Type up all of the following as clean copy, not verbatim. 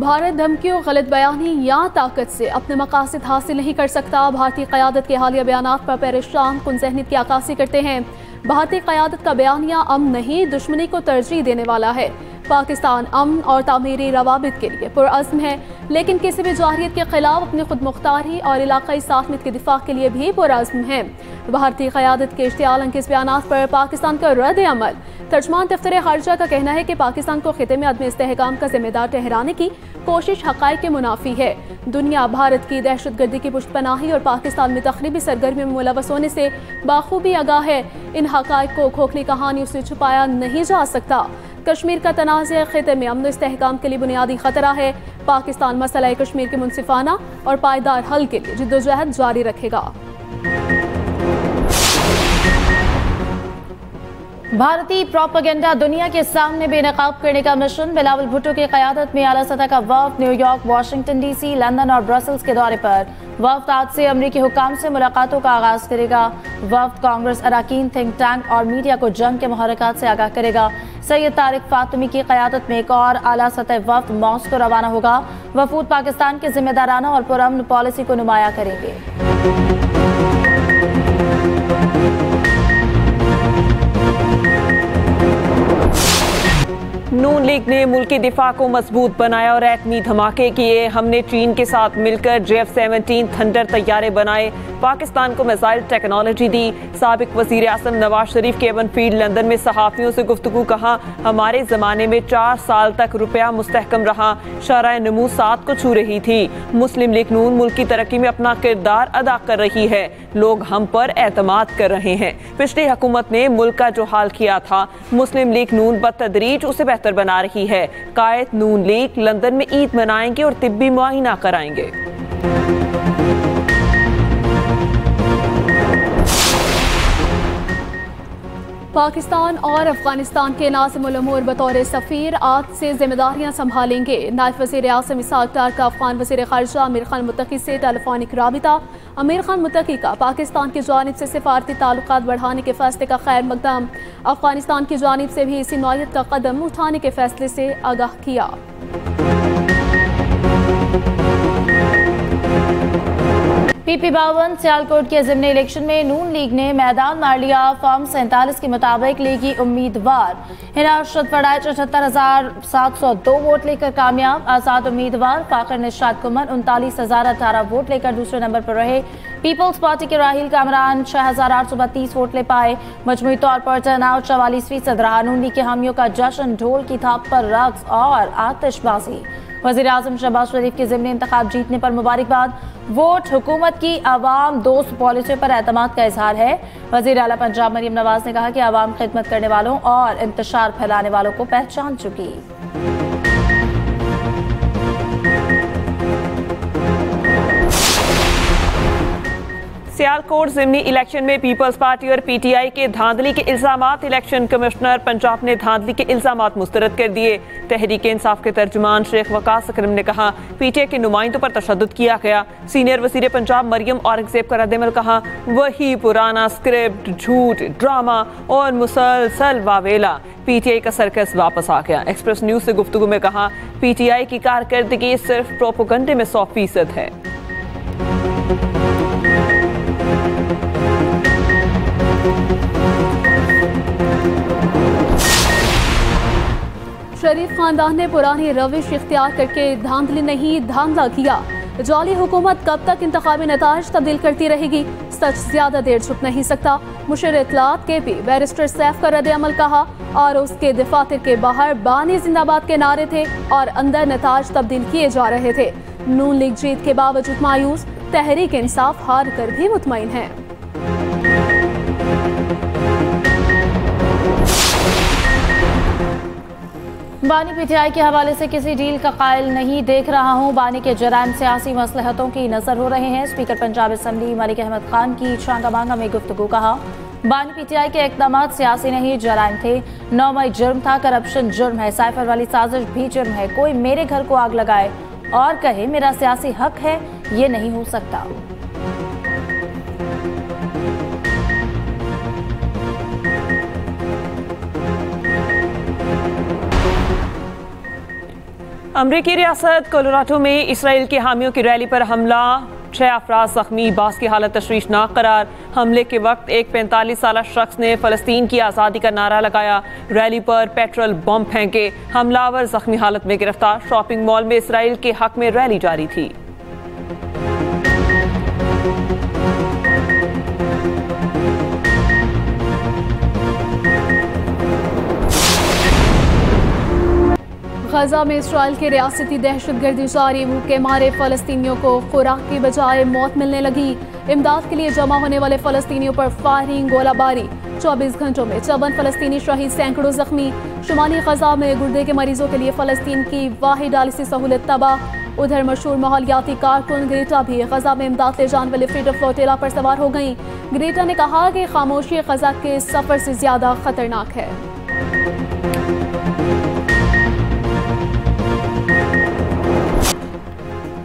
भारत धमकियों, गलत बयानी या ताकत से अपने मकासद हासिल नहीं कर सकता। भारतीय क़यादत के हालिया बयानात पर परेशान कुन ज़हनीत की अक्कासी करते हैं। भारतीय क़यादत का बयानिया अमन नहीं, दुश्मनी को तरजीह देने वाला है। पाकिस्तान अमन और तामीरी रवाबित के लिए पुरअज़्म है, लेकिन किसी भी जाहिरियत के खिलाफ अपनी खुद मुख्तारी और इलाक़ाई साखमियत के दिफा के लिए भी पुरअज़्म है। भारतीय क़यादत के इश्तियाल अंगेज़ बयानात पर पाकिस्तान का रद्द अमल। तर्जमान दफ्तर खारजा का कहना है कि पाकिस्तान को खिते में अदम इस्तेहकाम का जिम्मेदार ठहराने की कोशिश हक़ाइक़ के मुनाफी है। दुनिया भारत की दहशतगर्दी की पुष्टपनाही और पाकिस्तान में तख़रीबी सरगर्मी में मुलव्वस होने से बाखूबी आगाह है। इन हक़ाइक़ को खोखली कहानियों से छुपाया नहीं जा सकता। कश्मीर का तनाज़ खिते में अमन इस्तेहकाम के लिए बुनियादी खतरा है। पाकिस्तान मसला कश्मीर के मुनसिफाना और पायदार हल के लिए जिद्दोजहद जारी रखेगा। भारतीय प्रोपेगेंडा दुनिया के सामने बेनकाब करने का मिशन। बिलावल भुट्टो की क़यादत में आला सतह का वफ़द न्यूयॉर्क, वाशिंगटन DC, लंदन और ब्रसल्स के दौरे पर। वफ़द आज से अमरीकी हुक्काम से मुलाकातों का आगाज़ करेगा। वफ़द कांग्रेस अरकान, थिंक टैंक और मीडिया को जंग के मुहर्रिकात से आगाह करेगा। सैयद तारिक फातमी की क़यादत में एक और आला सतह वफ़द मॉस्को रवाना होगा। वफ़ूद पाकिस्तान की जिम्मेदाराना और पुरअमन पॉलिसी को नुमाया करेंगे। नून लीग ने मुल्की दिफा को मजबूत बनाया और एटमी धमाके किए। हमने चीन के साथ मिलकर JF-17 थंडर तैयारे बनाए। पाकिस्तान को मिसाइल टेक्नोलॉजी दी। साबिक वज़ीर आज़म नवाज शरीफ के एवन फील्ड लंदन में सहाफ़ियों से गुफ्तगू। कहा, हमारे ज़माने में 4 साल तक रुपया मुस्तहकम रहा, शरह नमू 7 को छू रही थी। मुस्लिम लीग नून मुल्क की तरक्की में अपना किरदार अदा कर रही है। लोग हम पर एतमाद कर रहे हैं। पिछली हुकूमत ने मुल्क का जो हाल किया था, मुस्लिम लीग नून बतदरीज उसे बेहतर बना रही है। कायद नून लीग लंदन में ईद मनाएंगे और तिब्बी मुआयना कराएंगे। पाकिस्तान और अफगानिस्तान के नाज़िम उल उमूर बतौर सफ़ीर आज से जिम्मेदारियां संभालेंगे। नायब वज़ीर आज़म इसहाक़ डार का अफ़गान वज़ीर ख़ारिजा आमिर खान मुत्तकी से टेलीफोनिक राबिता। आमिर खान मुत्तकी का पाकिस्तान की जानिब से सिफारती ताल्लुकात बढ़ाने के फैसले का खैर मकदम। अफगानिस्तान की जानिब से भी इसी नौयत का कदम उठाने के फैसले से आगाह किया। PP-52 सियालकोट के ज़िमनी इलेक्शन में नून लीग ने मैदान मार लिया। फॉर्म 47 के मुताबिक लीगी उम्मीदवार हिना अरशद फड़ाई 74,702 वोट लेकर कामयाब। आज़ाद उम्मीदवार फ़ाखिर निशात कुमर 39,018 वोट लेकर दूसरे नंबर पर रहे। पीपल्स पार्टी के राहिल कामरान 6,832 वोट ले पाए। मजमूई तौर पर टर्नआउट 44% रहा। नून लीग के हामियों का जश्न, ढोल की थाप पर रक्स और आतिशबाजी। वज़ीर आज़म शहबाज शरीफ के ज़िमनी इंतखाब जीतने पर मुबारकबाद। वोट हुकूमत की आवाम दोस्त पॉलिसी पर एतमाद का इजहार है। वज़ीर आला पंजाब मरियम नवाज ने कहा कि आवाम खिदमत करने वालों और इंतशार फैलाने वालों को पहचान चुकी। सियालकोट ज़िमनी इलेक्शन में पीपल्स पार्टी और PTI के धांधली के इल्जामात। इलेक्शन कमिश्नर पंजाब ने धांधली के इल्जामात मुस्तरद कर दिए। तहरीक इंसाफ के तर्जुमान शेख वकास अकरम ने कहा, PTI के नुमाइंदों पर तशद्दुद किया गया। सीनियर वज़ीर पंजाब मरियम औरंगज़ेब का रद्द-ए-अमल। कहा, वही पुराना स्क्रिप्ट, झूठ, ड्रामा और मुसलसल वावेला। PTI का सर्कस वापस आ गया। एक्सप्रेस न्यूज़ से गुफ्तगू में कहा, PTI की कारकर्दगी सिर्फ प्रोपेगेंडे में 100% है। शरीफ खानदान ने पुरानी रविश इख्तियार करके धांधली नहीं धांधला किया। जाली हुकूमत कब तक इंतखाबी नताज तब्दील करती रहेगी? सच ज्यादा देर छुप नहीं सकता। मुशीर इत्तलात KP बैरिस्टर सैफ का रद्द-ए-अमल। कहा, और उसके दफातर के बाहर बानी जिंदाबाद के नारे थे और अंदर नताज तब्दील किए जा रहे थे। नून लीग जीत के बावजूद मायूस, तहरीक इंसाफ हार कर भी मुतमईन है। बानी PTI के हवाले से किसी डील का कायल नहीं देख रहा हूँ। बानी के जराइम सियासी मसलहतों की नजर हो रहे हैं। स्पीकर पंजाब असम्बली मलिक अहमद खान की चांगाबांगा में गुफ्तगू। कहा, बानी PTI के इक़दामात सियासी नहीं जराइम थे। 9 मई जुर्म था, करप्शन जुर्म है, साइफर वाली साजिश भी जुर्म है। कोई मेरे घर को आग लगाए और कहे मेरा सियासी हक है, ये नहीं हो सकता। अमरीकी रियासत कोलोराडो में इसराइल के हामियों की रैली पर हमला, 6 अफराद जख्मी, बास की हालत तशवीशनाक करार। हमले के वक्त एक 45 साला शख्स ने फ़लस्तीन की आज़ादी का नारा लगाया, रैली पर पेट्रोल बम फेंके, हमलावर जख्मी हालत में गिरफ्तार। शॉपिंग मॉल में इसराइल के हक में रैली जारी थी। गजा में इसराइल की रियासती दहशतगर्दी जारी, भूखे मारे फ़लस्तीनियों को खुराक की बजाय मौत मिलने लगी। इमदाद के लिए जमा होने वाले फ़लस्तीनियों पर फायरिंग, गोलाबारी। 24 घंटों में 54 फ़लस्तीनी शहीद, सैकड़ों जख्मी। शुमाली गजा में गुर्दे के मरीजों के लिए फ़लस्तीन की वाहिद डायलिसिस सहूलत तबाह। उधर मशहूर माहौलियाती कारकुन ग्रेटा भी गजा में इमदाद ले जाने वाले फ्रीडम फ्लोटेला पर सवार हो गई। ग्रेटा ने कहा कि खामोशी गजा के सफ़र से ज़्यादा खतरनाक है।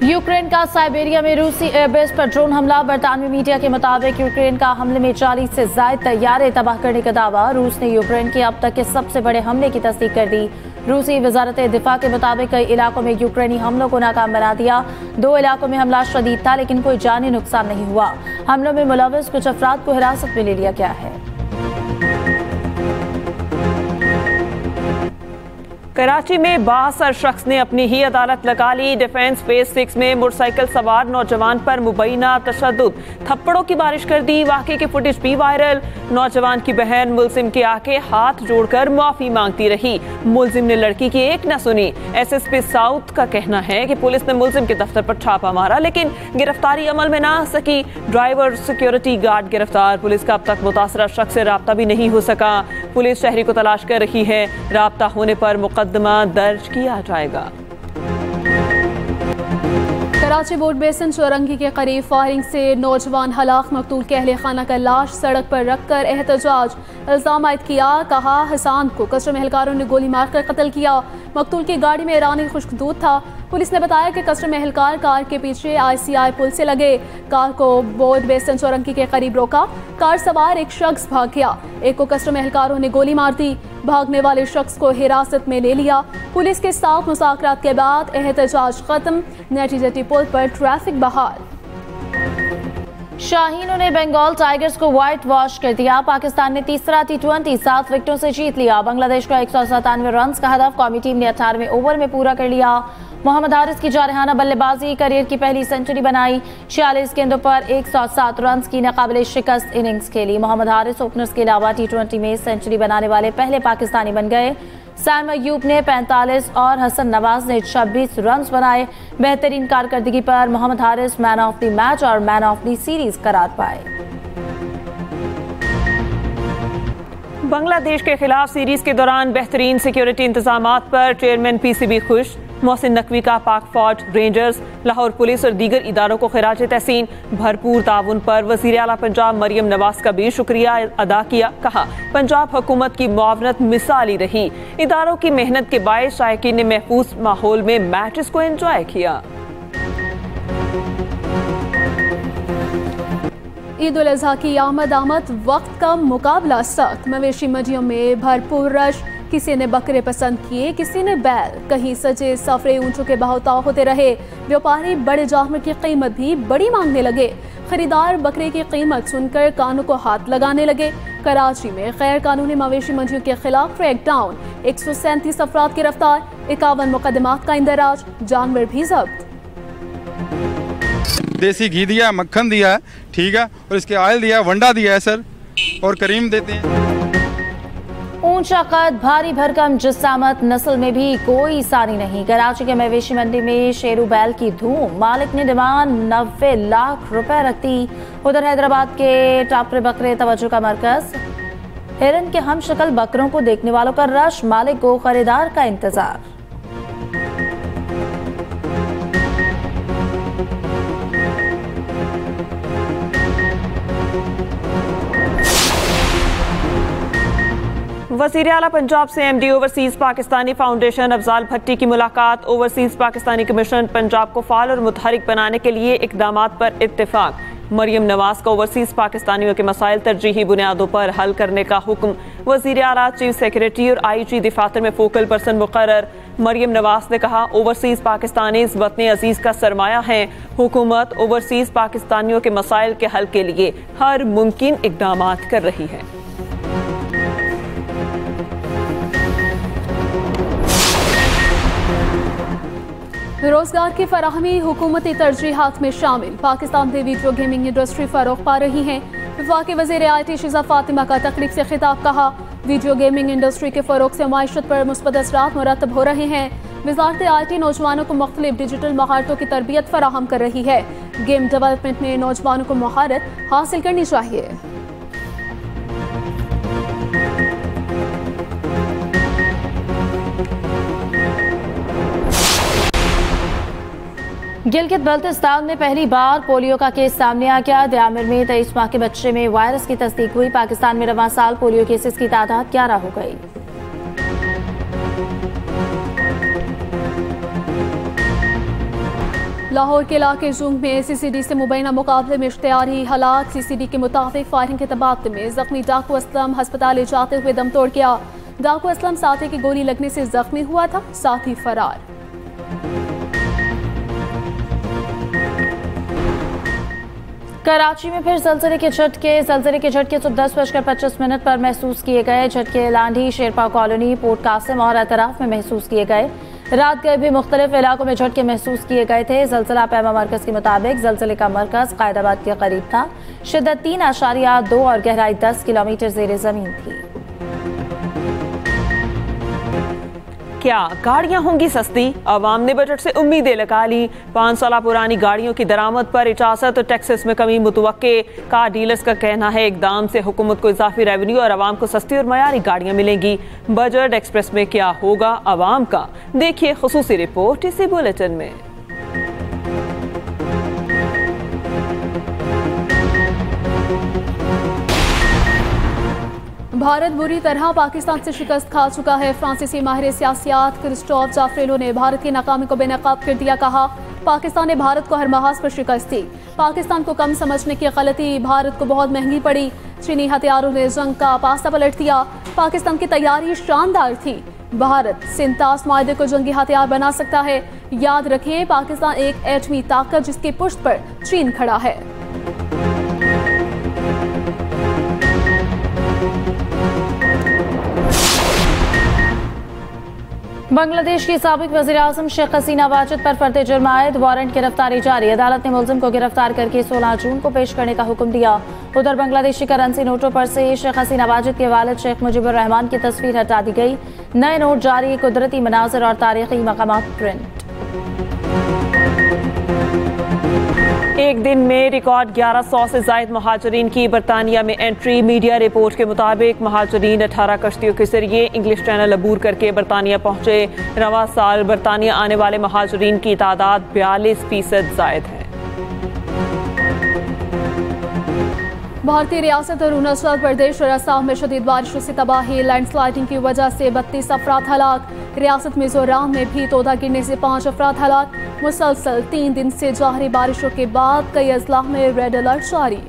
यूक्रेन का साइबेरिया में रूसी एयरबेस पर ड्रोन हमला। बरतानवी मीडिया के मुताबिक यूक्रेन का हमले में 40 से ज्यादा तैयारे तबाह करने का दावा। रूस ने यूक्रेन के अब तक के सबसे बड़े हमले की तस्दीक कर दी। रूसी वजारत दिफा के मुताबिक कई इलाकों में यूक्रेनी हमलों को नाकाम बना दिया। 2 इलाकों में हमला शदीद था, लेकिन कोई जानी नुकसान नहीं हुआ। हमलों में मुलविस कुछ अफराद को हिरासत में ले लिया गया है। कराची में बासर शख्स ने अपनी ही अदालत लगा ली। डिफेंस फेज 6 में मोटरसाइकिल सवार नौजवान पर मुबैना तशद्दुद, थप्पड़ों की बारिश कर दी। वाकई की फुटेज भी वायरल। नौजवान की बहन मुलजिम के आके हाथ जोड़कर माफी मांगती रही। मुलजिम ने लड़की की एक न सुनी। SSP साउथ का कहना है कि पुलिस ने मुलजिम के दफ्तर पर छापा मारा, लेकिन गिरफ्तारी अमल में ना आ सकी। ड्राइवर, सिक्योरिटी गार्ड गिरफ्तार। पुलिस का अब तक मुतासरा शख्स से राब्ता भी नहीं हो सका। पुलिस शहरी को तलाश कर रही है। राब्ता होने पर मुकदमा दर्ज किया जाएगा। कराची बोर्ड बेसन चौरंगी के करीब फायरिंग से नौजवान हलाक, मकतूल के अहले खाना का लाश सड़क पर रखकर एहतजाज। इल्जाम आयद किया, कहा हसान को कस्टम एहलकारों ने गोली मारकर कत्ल किया। मकतूल की गाड़ी में ईरानी खुश्क दूध था। पुलिस ने बताया कि कस्टम एहलकार कार के पीछे ICI पुल से लगे। कार को बोर्ड बेसन चौरंगी के करीब रोका। कार सवार एक शख्स भाग गया। एक को कस्टम एहलकारों ने गोली मार दी। भागने वाले शख्स को हिरासत में ले लिया। पुलिस के साथ मुज़ाकरात के बाद एहतजाज खत्म। नेटी जेटी पुल पर ट्रैफिक बहाल। शाहीनों ने बंगाल टाइगर्स को व्हाइट वॉश कर दिया। पाकिस्तान ने तीसरा T20 7 विकेटों से जीत लिया। बांग्लादेश का 197 रन का हदफ कौमी टीम ने 18वें ओवर में पूरा कर लिया। मोहम्मद हारिस की जारहाना बल्लेबाजी, करियर की पहली सेंचुरी बनाई। 46 गेंदों पर 107 रन की नाकाबिले शिकस्त इनिंग्स खेली। मोहम्मद हारिस ओपनर्स के अलावा T20 में सेंचुरी बनाने वाले पहले पाकिस्तानी बन गए। सैम अयूब ने 45 और हसन नवाज ने 26 रन बनाए। बेहतरीन कारकर्दगी पर Mohammad Haris man of the match और मैन ऑफ द सीरीज करार पाए। बांग्लादेश के खिलाफ सीरीज के दौरान बेहतरीन सिक्योरिटी इंतजामात पर चेयरमैन PCB खुश। मोहसिन नकवी का पाक फौज, रेंजर्स, लाहौर पुलिस और दीगर इदारों को खिराज तहसीन। भरपूर ताउन पर वज़ीर आला पंजाब मरियम नवाज का भी शुक्रिया अदा किया। कहा पंजाब हुकूमत की मुआवनत मिसाली रही। इदारों की मेहनत के बायस शायकीन ने महफूज माहौल में मैचेस को एंजॉय किया। ईद उल अज़हा की आमद वक्त का मुकाबला सख्त। मवेशी मंडियों में भरपूर रश। किसी ने बकरे पसंद किए, किसी ने बैल। कहीं सजे सफरे ऊंटों के बहाव होते रहे। व्यापारी बड़े जानवर की कीमत भी बड़ी मांगने लगे। खरीदार बकरे की कीमत सुनकर कानों को हाथ लगाने लगे। कराची में गैर कानूनी मवेशी मंडियों के खिलाफ क्रैकडाउन। 137 अफराद गिरफ्तार। 51 मुकदमात का इंदराज। जानवर भी जब्त। देसी घी दिया, मक्खन दिया है, ठीक है, और इसके ऑयल दिया, वंडा दिया है सर, और करीम देते हैं। ऊंचा कद, भारी भरकम जिस्सामत, नस्ल में भी कोई सानी नहीं। कराची के मवेशी मंडी में शेरू बैल की धूम। मालिक ने डिमांड 90 लाख रुपए रख दी। उधर हैदराबाद के टापरे बकरे तवज्जो का मरकज। हिरन के हम शक्ल बकरों को देखने वालों का रश। मालिक को खरीदार का इंतजार। वज़ीर आला पंजाब से MD overseas Pakistani foundation Afzal Bhatti की मुलाकात। ओवरसीज पाकिस्तानी कमीशन पंजाब को फाल और मुतहरिक बनाने के लिए इकदामात पर इत्तेफाक। मरियम नवाज का ओवरसीज पाकिस्तानियों के मसाइल तरजीही बुनियादों पर हल करने का हुक्म। वज़ीर आला, चीफ सेक्रेटरी और IG दफातर में फोकल पर्सन मुकर्रर। मरियम नवाज ने कहा, ओवरसीज पाकिस्तानी वतन अजीज का सरमाया है। हुकूमत ओवरसीज पाकिस्तानियों के मसाइल के हल के लिए हर मुमकिन इकदाम कर रही है। रोजगार की फराहमी हुकूमती तरजीहात में शामिल। पाकिस्तान में वीडियो गेमिंग इंडस्ट्री फरोग पा रही है। वफाकी वज़ीर IT शिज़ा फातिमा का तकरीब से खिताब। कहा, वीडियो गेमिंग इंडस्ट्री के फरोग से माइशत पर मुस्बत असरात मुरतब हो रहे हैं। वज़ारत IT नौजवानों को मुख्तलिफ डिजिटल महारतों की तरबियत फराहम कर रही है। गेम डेवलपमेंट में नौजवानों को महारत हासिल करनी चाहिए। गिलगित बल्तिस्तान में पहली बार पोलियो का केस सामने आ गया। दयामिर में 23 माह के बच्चे में वायरस की तस्दीक हुई। पाकिस्तान में रवां साल पोलियो केसेस की तादाद 11 हो गई। लाहौर के इलाके जूंग में CCD से मुबैना मुकाबले में इश्तिहारी हालात। CCD के मुताबिक फायरिंग के तबादले में जख्मी डाकू असलम अस्पताल ले जाते हुए दम तोड़ गया। डाकू असलम साथी की गोली लगने से जख्मी हुआ था, साथी फरार। कराची में फिर जलजले के झटके सुबह 10:25 पर महसूस किए गए। झटके लांढी, शेरपा कॉलोनी, पोर्ट कासिम और अतराफ में महसूस किए गए। रात गए भी मुख्तलिफ इलाकों में झटके महसूस किए गए थे। जलजला पैमा मरकज के मुताबिक जलजले का मरकज कायदाबाद के करीब था। शिद्दत 3.2 और गहराई 10 किलोमीटर ज़ेरे ज़मीन थी। क्या गाड़ियां होंगी सस्ती? अवाम ने बजट से उम्मीदें लगा ली। 5 साल पुरानी गाड़ियों की दरामद पर इजाजत और टैक्सेस में कमी मुतवक्के। कार डीलर्स का कहना है, इकदाम से हुकूमत को इजाफी रेवेन्यू और अवाम को सस्ती और मयारी गाड़ियां मिलेंगी। बजट एक्सप्रेस में क्या होगा अवाम का, देखिए खुसूसी रिपोर्ट इसी बुलेटिन में। भारत बुरी तरह पाकिस्तान से शिकस्त खा चुका है। फ्रांसीसी माहिर सियासियात क्रिस्टोफ जाफ्रेलो ने भारत की नाकामी को बेनकाब कर दिया। कहा, पाकिस्तान ने भारत को हर महाज पर शिकस्त दी। पाकिस्तान को कम समझने की गलती भारत को बहुत महंगी पड़ी। चीनी हथियारों ने जंग का पासा पलट दिया। पाकिस्तान की तैयारी शानदार थी। भारत सिंतास मायदे को जंगी हथियार बना सकता है। याद रखें, पाकिस्तान एक एटमी ताकत जिसकी पुष्ट पर चीन खड़ा है। बांग्लादेश की साबिक वज़ीर आज़म शेख हसीना वाजिद पर फर्द जुर्म आयद वारंट गिरफ्तारी जारी। अदालत ने मुलजिम को गिरफ्तार करके 16 जून को पेश करने का हुक्म दिया। उधर बांग्लादेशी करेंसी नोटों पर से शेख हसीना वाजिद के वालिद शेख मुजीबुर रहमान की तस्वीर हटा दी गई। नए नोट जारी, कुदरती मनाज़िर और तारीखी मकामात प्रिंट। एक दिन में रिकॉर्ड 1100 से जायद महाजरीन की बरतानिया में एंट्री। मीडिया रिपोर्ट के मुताबिक महाजरीन 18 कश्तियों के जरिए इंग्लिश चैनल अबूर करके बरतानिया पहुंचे। रवां साल बरतानिया आने वाले महाजरीन की तादाद 42% जायद है। भारतीय रियासत और अरुणाचल प्रदेश और असम में शदीद बारिशों से तबाही। लैंडस्लाइडिंग की वजह से 32 अफराद हलाक। रियासत मिजोरम में भी तोदा गिरने से 5 अफराद हलाक। मुसलसल 3 दिन से जारी बारिशों के बाद कई अजला में रेड अलर्ट जारी।